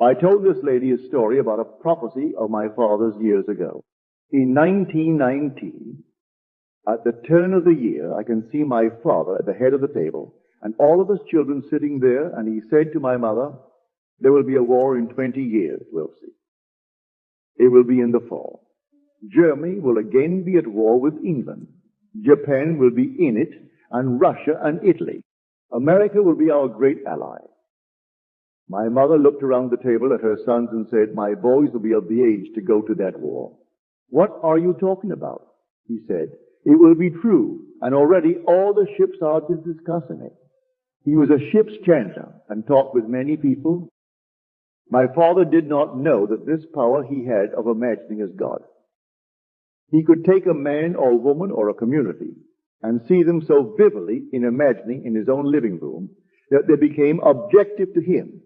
I told this lady a story about a prophecy of my father's years ago. In 1919, at the turn of the year, I can see my father at the head of the table, and all of us children sitting there, and he said to my mother, there will be a war in 20 years, we'll see. It will be in the fall. Germany will again be at war with England. Japan will be in it, and Russia and Italy. America will be our great ally. My mother looked around the table at her sons and said, my boys will be of the age to go to that war. What are you talking about? He said, it will be true, and already all the ship's sergeants discussing it. He was a ship's chandler and talked with many people. My father did not know that this power he had of imagining as God. He could take a man or woman or a community and see them so vividly in imagining in his own living room that they became objective to him,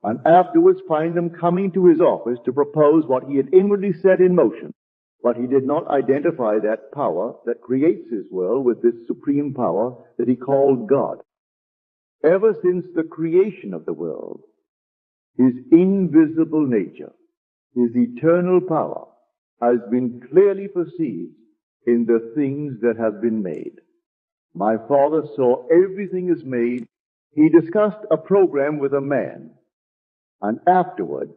and afterwards find them coming to his office to propose what he had inwardly set in motion. But he did not identify that power that creates his world with this supreme power that he called God. Ever since the creation of the world, his invisible nature, his eternal power, has been clearly perceived in the things that have been made. My father saw everything is made. He discussed a program with a man, and afterward,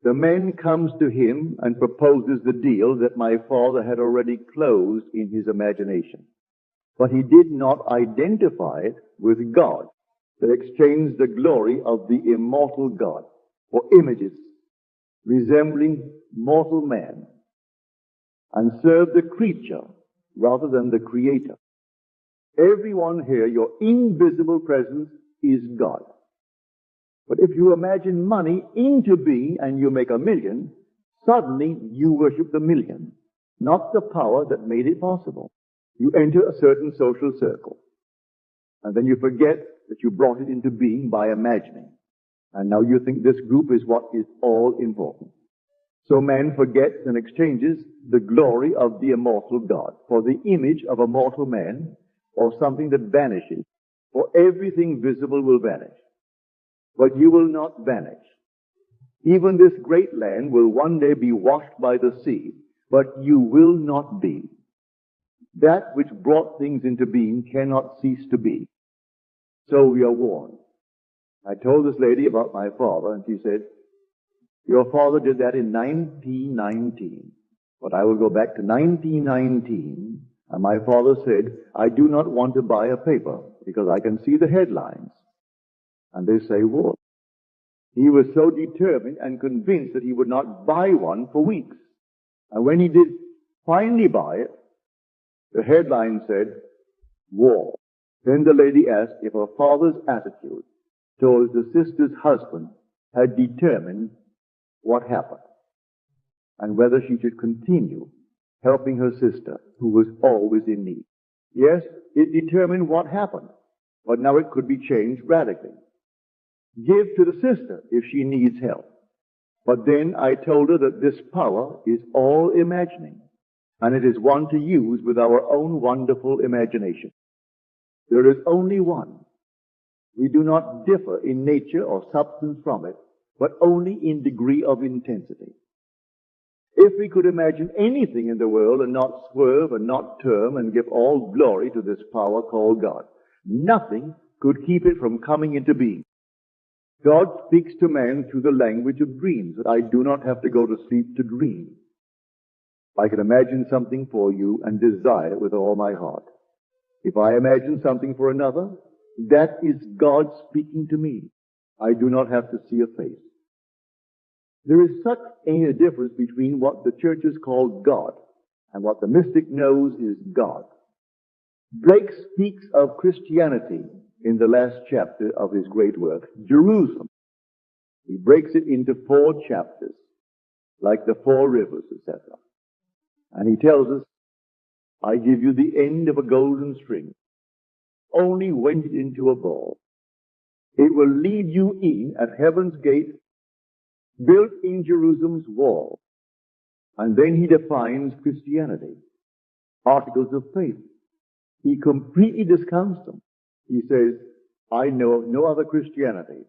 the man comes to him and proposes the deal that my father had already closed in his imagination. But he did not identify it with God, that exchanged the glory of the immortal God for images resembling mortal man, and serve the creature rather than the creator. Everyone here, your invisible presence is God. But if you imagine money into being and you make $1 million, suddenly you worship the million, not the power that made it possible. You enter a certain social circle, and then you forget that you brought it into being by imagining. And now you think this group is what is all important. So man forgets and exchanges the glory of the immortal God for the image of a mortal man or something that vanishes, for everything visible will vanish. But you will not vanish. Even this great land will one day be washed by the sea, but you will not be. That which brought things into being cannot cease to be. So we are warned. I told this lady about my father, and she said, your father did that in 1919. But I will go back to 1919, and my father said, I do not want to buy a paper because I can see the headlines. And they say war. He was so determined and convinced that he would not buy one for weeks. And when he did finally buy it, the headline said, war. Then the lady asked if her father's attitude towards the sister's husband had determined what happened, and whether she should continue helping her sister, who was always in need. Yes, it determined what happened, but now it could be changed radically. Give to the sister if she needs help. But then I told her that this power is all imagining, and it is one to use with our own wonderful imagination. There is only one. We do not differ in nature or substance from it, but only in degree of intensity. If we could imagine anything in the world and not swerve and not turn and give all glory to this power called God, nothing could keep it from coming into being. God speaks to man through the language of dreams, that I do not have to go to sleep to dream. I can imagine something for you and desire it with all my heart. If I imagine something for another, that is God speaking to me. I do not have to see a face. There is such a difference between what the churches call God and what the mystic knows is God. Blake speaks of Christianity in the last chapter of his great work, Jerusalem. He breaks it into 4 chapters, like the 4 rivers, etc. And he tells us, I give you the end of a golden string. Only wind it into a ball. It will lead you in at heaven's gate, built in Jerusalem's wall. And then he defines Christianity. Articles of faith. He completely discounts them. He says, I know no other Christianity.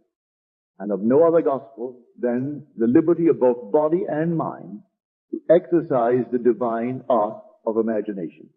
and of no other gospel than the liberty of both body and mind to exercise the divine art of imagination.